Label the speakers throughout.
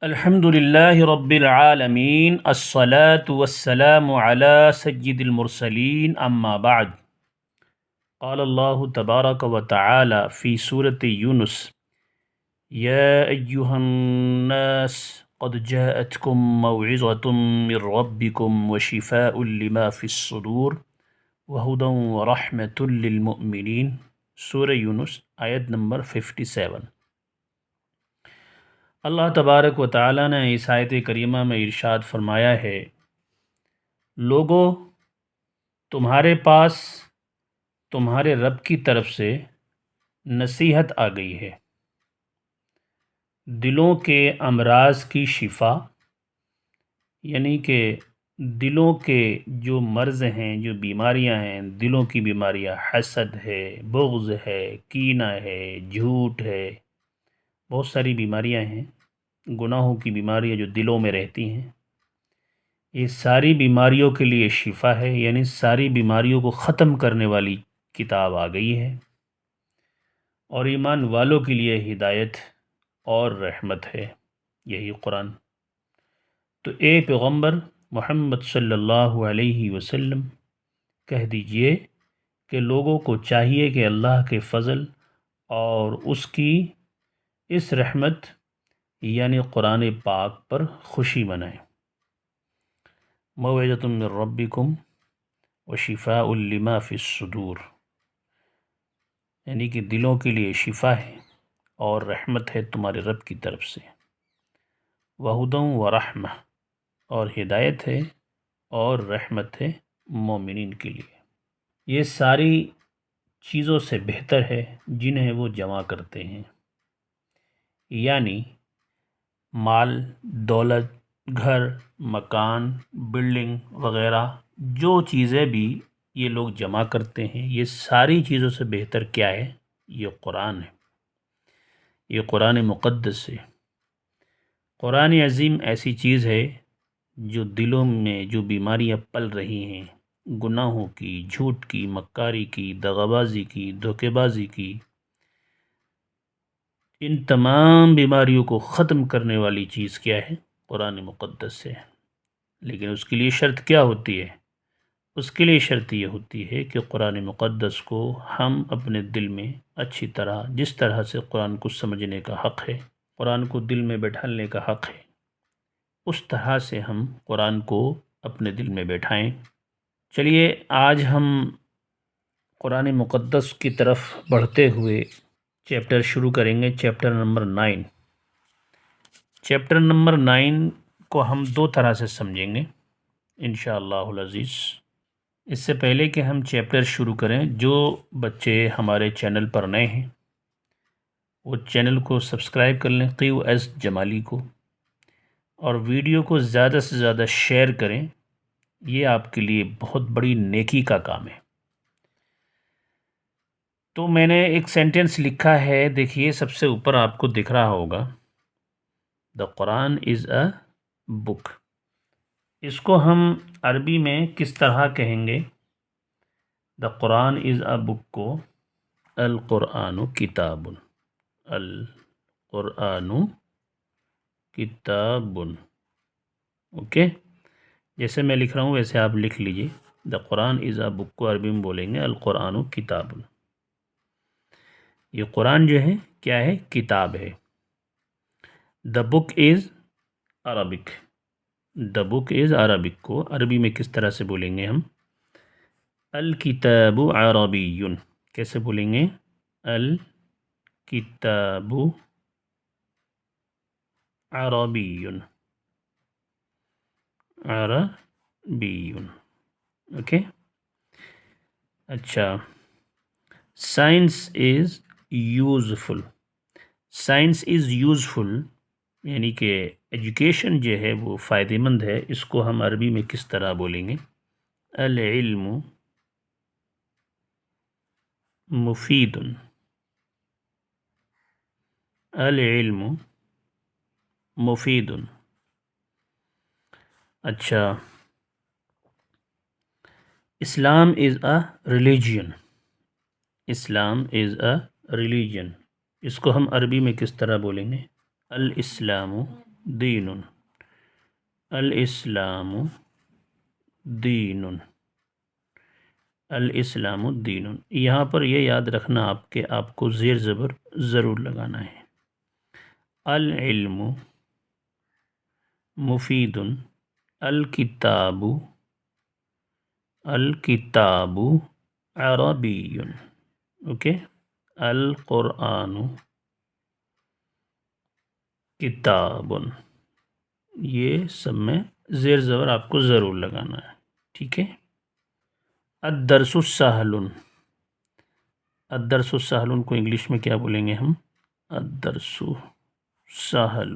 Speaker 1: الحمد لله رب العالمين الصلاة والسلام على سيد المرسلين أما بعد قال الله تبارك وتعالى في سورة يونس يا أيها الناس قد جاءتكم موعظة من ربكم وشفاء لما في الصدور وهدى ورحمة للمؤمنين سورة يونس آیت نمبر 57۔ اللہ تبارک و تعالیٰ نے اس آیت کریمہ میں ارشاد فرمایا ہے، لوگو تمہارے پاس تمہارے رب کی طرف سے نصیحت آ گئی ہے، دلوں کے امراض کی شفا، یعنی کہ دلوں کے جو مرض ہیں، جو بیماریاں ہیں، دلوں کی بیماریاں، حسد ہے، بغض ہے، کینہ ہے، جھوٹ ہے، بہت ساری بیماریاں ہیں، گناہوں کی بیماریاں جو دلوں میں رہتی ہیں، یہ ساری بیماریوں کے لیے شفا ہے، یعنی ساری بیماریوں کو ختم کرنے والی کتاب آ گئی ہے، اور ایمان والوں کے لیے ہدایت اور رحمت ہے یہی قرآن۔ تو اے پیغمبر محمد صلی اللہ علیہ وسلم کہہ دیجئے کہ لوگوں کو چاہیے کہ اللہ کے فضل اور اس کی اس رحمت یعنی قرآن پاک پر خوشی منائیں۔ موعظۃ من ربکم وشفاء لما فی الصدور، یعنی کہ دلوں کے لیے شفا ہے اور رحمت ہے تمہارے رب کی طرف سے، وہدی ورحمہ، اور ہدایت ہے اور رحمت ہے مومنین کے لیے۔ یہ ساری چیزوں سے بہتر ہے جنہیں وہ جمع کرتے ہیں، یعنی مال، دولت، گھر، مکان، بلڈنگ وغیرہ، جو چیزیں بھی یہ لوگ جمع کرتے ہیں، یہ ساری چیزوں سے بہتر کیا ہے؟ یہ قرآن ہے، یہ قرآن مقدس ہے۔ قرآن عظیم ایسی چیز ہے جو دلوں میں جو بیماریاں پل رہی ہیں، گناہوں کی، جھوٹ کی، مکاری کی، دغابازی کی، دھوکے بازی کی، ان تمام بیماریوں کو ختم کرنے والی چیز کیا ہے؟ قرآن مقدس ہے۔ لیکن اس کے لیے شرط کیا ہوتی ہے؟ اس کے لیے شرط یہ ہوتی ہے کہ قرآن مقدس کو ہم اپنے دل میں اچھی طرح، جس طرح سے قرآن کو سمجھنے کا حق ہے، قرآن کو دل میں بیٹھالنے کا حق ہے، اس طرح سے ہم قرآن کو اپنے دل میں بیٹھائیں۔ چلیے آج ہم قرآن مقدس کی طرف بڑھتے ہوئے چیپٹر شروع کریں گے، چیپٹر نمبر 9۔ چیپٹر نمبر 9 کو ہم دو طرح سے سمجھیں گے انشاءاللہ العزیز۔ اس سے پہلے کہ ہم چیپٹر شروع کریں، جو بچے ہمارے چینل پر نئے ہیں وہ چینل کو سبسکرائب کر لیں، قیو ایس جمالی کو، اور ویڈیو کو زیادہ سے زیادہ شیئر کریں، یہ آپ کے لیے بہت بڑی نیکی کا کام ہے۔ تو میں نے ایک سینٹنس لکھا ہے، دیکھیے سب سے اوپر آپ کو دکھ رہا ہوگا، دا قرآن از اے بک۔ اس کو ہم عربی میں کس طرح کہیں گے؟ دا قرآن از اے بک کو القرآن کتاب، القرآن کتاب، اوکے؟ جیسے میں لکھ رہا ہوں ویسے آپ لکھ لیجئے، دا قرآن از اے بک کو عربی میں بولیں گے القرآن کتاب۔ یہ قرآن جو ہے کیا ہے؟ کتاب ہے۔ دا بک از عربک، دا بک از عربک کو عربی میں کس طرح سے بولیں گے ہم؟ الکتاب عربی، کیسے بولیں گے؟ الکتاب عربی، عربی، اوکے؟ اچھا، science is useful, science is useful یعنی کہ ایجوکیشن جو ہے وہ فائدہ مند ہے، اس کو ہم عربی میں کس طرح بولیں گے؟ العلم مفید، العلم مفید۔ اچھا، اسلام از a religion, Islam is a religion, اس کو ہم عربی میں کس طرح بولیں گے؟ الاسلام دین، الاسلام دین، الاسلام دین۔ یہاں پر یہ یاد رکھنا کہ آپ کو زیر زبر ضرور لگانا ہے۔ العلم مفید، الکتاب، الکتاب عربی، اوکے، القرآن کتاب، یہ سب میں زیر زبر آپ کو ضرور لگانا ہے، ٹھیک ہے۔ الدرس سہل، الدرس سہل کو انگلش میں کیا بولیں گے ہم؟ الدرس سہل،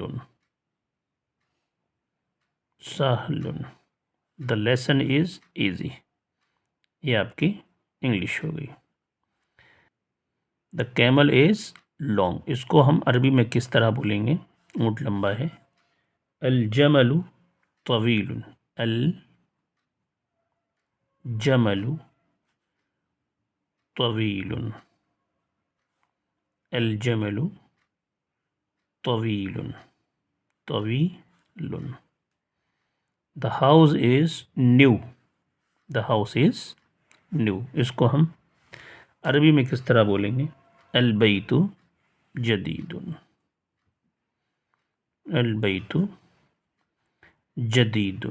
Speaker 1: سہل، the lesson is easy، یہ آپ کی انگلش ہو گئی۔ the camel is long، اس کو ہم عربی میں کس طرح بولیں گے؟ اونٹ لمبا ہے۔ الجمل طویل، الجمل طویل، الجمل طویل، طویل۔ the house is new، the house is new، اس کو ہم عربی میں کس طرح بولیں گے؟ البیت جدید، البیت جدید،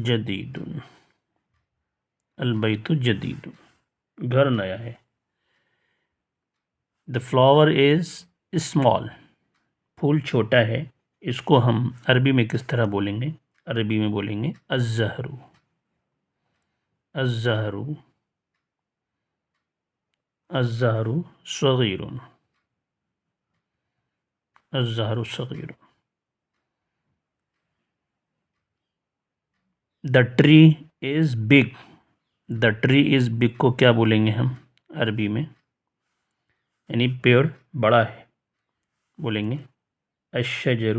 Speaker 1: جدید، البیت جدید، گھر نیا ہے۔ the flower is small، پھول چھوٹا ہے، اس کو ہم عربی میں کس طرح بولیں گے؟ عربی میں بولیں گے الزہر، الزہر، الزہر صغیر، الزہر صغیر۔ the tree is big، the tree is big کو کیا بولیں گے ہم عربی میں؟ یعنی پیڑ بڑا ہے، بولیں گے الشجر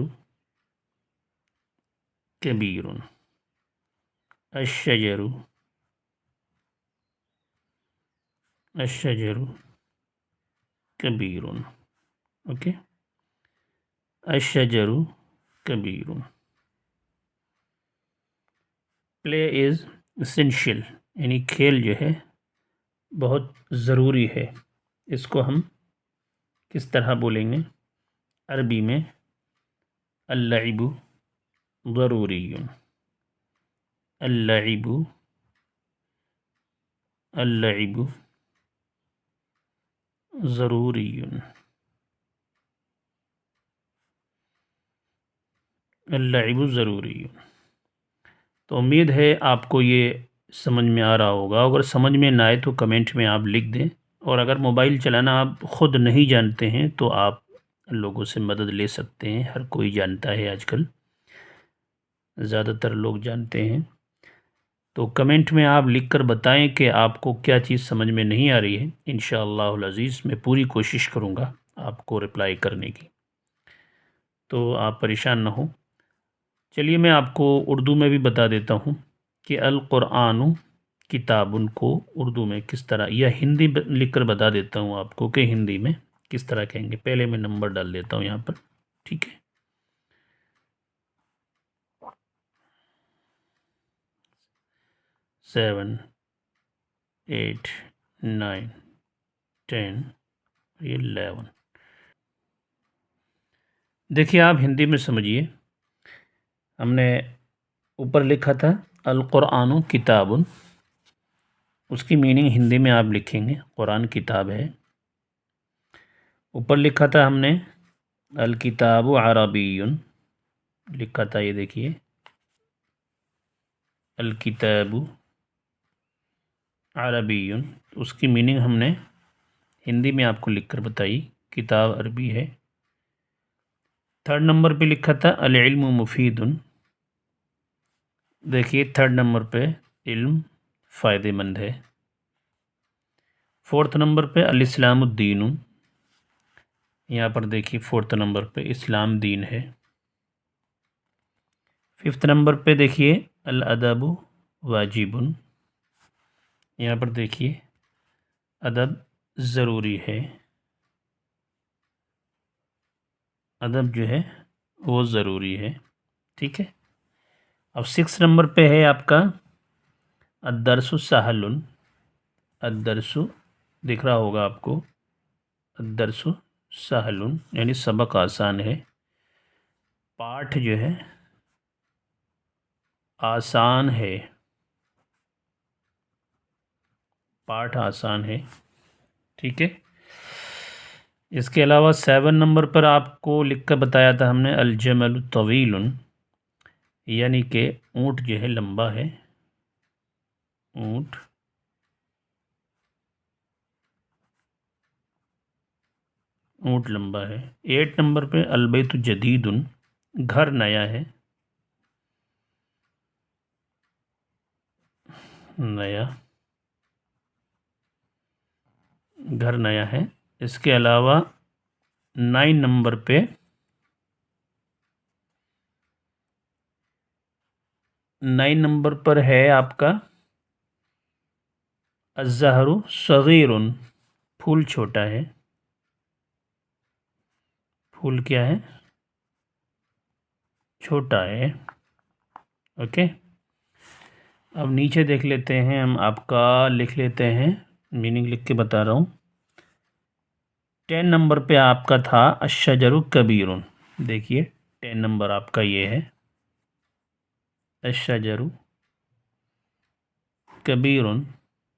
Speaker 1: کبیر، الشجر، الشجر کبیر، okay, الشجر Kabir. Play is essential, یعنی کھیل جو ہے بہت ضروری ہے، اس کو ہم کس طرح بولیں گے عربی میں؟ اللعب ضروری، اللعب، اللعب ضروری، اللعب ضروری۔ تو امید ہے آپ کو یہ سمجھ میں آ رہا ہوگا، اگر سمجھ میں نہ آئے تو کمنٹ میں آپ لکھ دیں، اور اگر موبائل چلانا آپ خود نہیں جانتے ہیں تو آپ لوگوں سے مدد لے سکتے ہیں، ہر کوئی جانتا ہے آج کل، زیادہ تر لوگ جانتے ہیں۔ تو کمنٹ میں آپ لکھ کر بتائیں کہ آپ کو کیا چیز سمجھ میں نہیں آ رہی ہے، انشاءاللہ العزیز میں پوری کوشش کروں گا آپ کو رپلائی کرنے کی، تو آپ پریشان نہ ہوں۔ چلیے میں آپ کو اردو میں بھی بتا دیتا ہوں کہ القرآن کتاب کو اردو میں کس طرح، یا ہندی لکھ کر بتا دیتا ہوں آپ کو کہ ہندی میں کس طرح کہیں گے۔ پہلے میں نمبر ڈال دیتا ہوں یہاں پر، ٹھیک ہے۔ 7 8 9 10 11۔ دیکھیے آپ ہندی میں سمجھیے، ہم نے اوپر لکھا تھا القرآن کتاب، اس کی میننگ ہندی میں آپ لکھیں گے قرآن کتاب ہے۔ اوپر لکھا تھا ہم نے الکتاب عربی، لکھا تھا یہ دیکھیے الکتاب عربی، اس کی میننگ ہم نے ہندی میں آپ کو لکھ کر بتائی، کتاب عربی ہے۔ تھرڈ نمبر پہ لکھا تھا العلم مفید، دیکھیے تھرڈ نمبر پہ علم فائدہ مند ہے۔ فورتھ نمبر پہ الاسلام الدین، یہاں پر دیکھیے فورتھ نمبر پہ اسلام دین ہے۔ ففتھ نمبر پہ دیکھیے الادب واجب، یہاں پر دیکھیے ادب ضروری ہے۔ ادب جو ہے وہ ضروری ہے، ٹھیک ہے۔ اب 6 نمبر پہ ہے آپ کا الدرس سہل، الدرس دکھ رہا ہوگا آپ کو، الدرس سہل یعنی سبق آسان ہے، پاٹھ جو ہے آسان ہے، پاٹھ آسان ہے، ٹھیک ہے۔ اس کے علاوہ 7 نمبر پر آپ کو لکھ کر بتایا تھا ہم نے الجمل طویل، یعنی کہ اونٹ جو ہے لمبا ہے، اونٹ لمبا ہے۔ 8 نمبر پہ البیت جدید، گھر نیا ہے، نیا، گھر نیا ہے۔ اس کے علاوہ 9 نمبر پہ ہے آپ کا الزہر صغیر، پھول چھوٹا ہے، پھول کیا ہے؟ چھوٹا ہے، اوکے۔ اب نیچے دیکھ لیتے ہیں ہم، آپ کا لکھ لیتے ہیں، میننگ لکھ کے بتا رہا ہوں۔ 10 نمبر پہ آپ کا تھا الشجر کبیر، دیکھیے 10 نمبر آپ کا یہ ہے الشجر کبیر،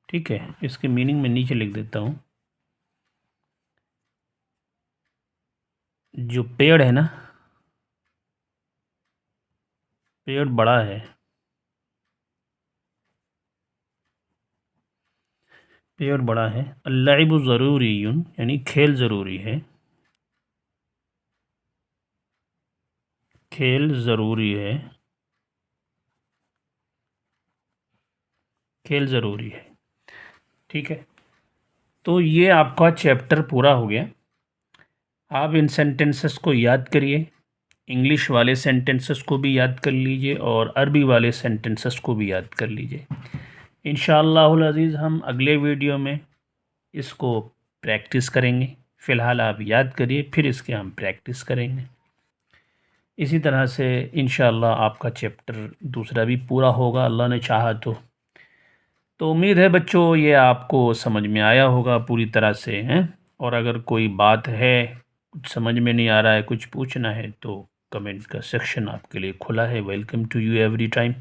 Speaker 1: ٹھیک ہے۔ اس کی میننگ میں نیچے لکھ دیتا ہوں، جو پیڑ ہے نا، پیڑ بڑا ہے، پیڑ بڑا ہے۔ اللعب ضروری یعنی کھیل ضروری ہے، کھیل ضروری ہے، کھیل ضروری ہے، ٹھیک ہے۔ تو یہ آپ کا چیپٹر پورا ہو گیا۔ آپ ان سینٹنسز کو یاد کریے، انگلش والے سینٹنسز کو بھی یاد کر لیجئے اور عربی والے سینٹنسز کو بھی یاد کر لیجئے۔ انشاءاللہ العزیز ہم اگلے ویڈیو میں اس کو پریکٹس کریں گے۔ فی الحال آپ یاد کریے، پھر اس کے ہم پریکٹس کریں گے۔ اسی طرح سے انشاءاللہ آپ کا چیپٹر دوسرا بھی پورا ہوگا اللہ نے چاہا تو امید ہے بچوں یہ آپ کو سمجھ میں آیا ہوگا پوری طرح سے ہیں، اور اگر کوئی بات ہے، کچھ سمجھ میں نہیں آ رہا ہے، کچھ پوچھنا ہے تو کمنٹ کا سیکشن آپ کے لیے کھلا ہے۔ Welcome to you every time.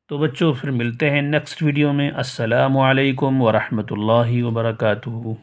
Speaker 1: تو بچوں پھر ملتے ہیں نیکسٹ ویڈیو میں۔ السلام علیکم ورحمۃ اللہ وبرکاتہ۔